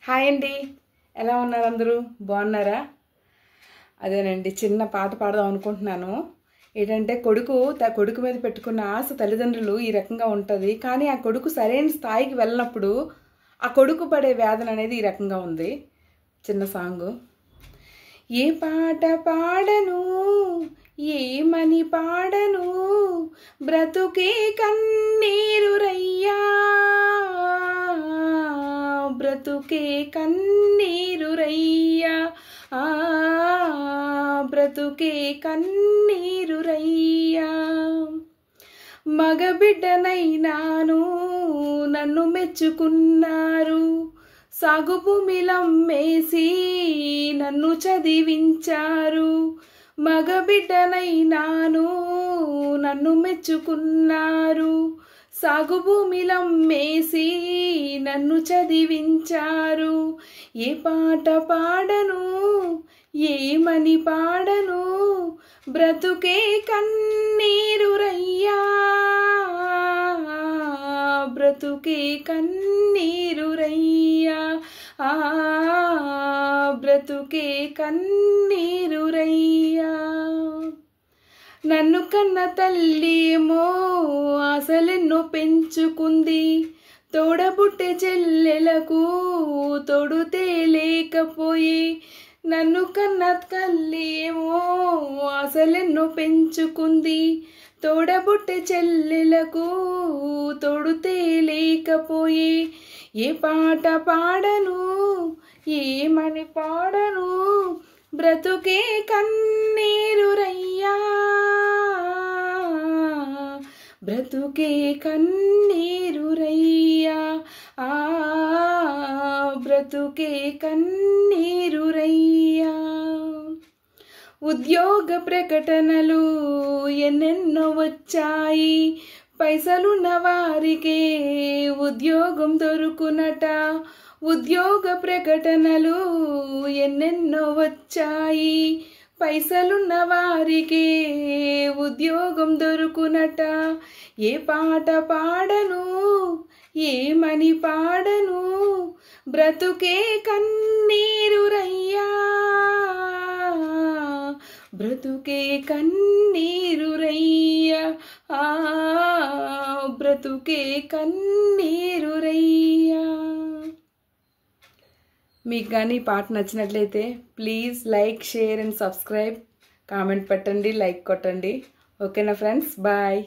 Hi అండి, ఎలా ఉన్నారు అందరూ? బాగున్నారా? అదేనండి, చిన్న పాట పాడదాం అనుకుంటున్నాను. ఏంటంటే కొడుకు మీద పెట్టుకున్న ఆశ తల్లిదండ్రులు ఈ రకంగా ఉంటుంది. కానీ ఆ కొడుకు సరైన స్థాయికి వెళ్ళినప్పుడు ఆ కొడుకు పడే వేదన అనేది ఈ రకంగా ఉంది. చిన్న సాంగు. ఏ పాట పాడను, ఏమని పాడను, బ్రతుకే కన్నీరు రయ్యా, బ్రతుకే కన్నీరు రయ్యా, బ్రతుకే కన్నీరు రయ్యా. మగబిడ్డనైనాను నన్ను మెచ్చుకున్నారు, సాగు భూమిలమ్మేసి నన్ను చదివించారు. మగబిడ్డనైనాను నన్ను మెచ్చుకున్నారు, సాగు భూమిలమ్మేసి నన్ను చదివించారు. ఏ పాట పాడను, ఏమని పాడను, బ్రతుకే కన్నీరు రయ్యా, బ్రతుకే కన్నీరు రయ్యా, బ్రతుకే కన్నీరు రయ్యా. నన్ను కన్న తల్లేమో ఆశలెన్నో పెంచుకుంది, తోడబుట్టే చెల్లెలకు తోడుతే లేకపోయే. నన్ను కన్న తల్లేమో ఆశలెన్నో పెంచుకుంది, తోడబుట్టే చెల్లెలకు తోడుతే లేకపోయే. ఏ పాట పాడను, ఏమని పాడను, బ్రతుకే కన్నీరు రయ్యా, బ్రతుకే కన్నీరు రయ్యా, బ్రతుకే కన్నీరు రయ్యా. ఉద్యోగ ప్రకటనలు ఎన్నెన్నో వచ్చాయి, పైసలున్న వారికే ఉద్యోగం దొరుకునట. ఉద్యోగ ప్రకటనలు ఎన్నెన్నో వచ్చాయి, పైసలున్న వారికే ఉద్యోగం దొరుకునట. ఏ పాట పాడను, ఏమని పాడను, బ్రతుకే కన్నీరు రయ్యా, బ్రతుకే కన్నీరు రయ్యా, బ్రతుకే కన్నీరు రయ్యా. మీకు కానీ పాట నచ్చినట్లయితే please like, share and subscribe. Comment పెట్టండి, లైక్ కొట్టండి. ఓకేనా ఫ్రెండ్స్? బాయ్.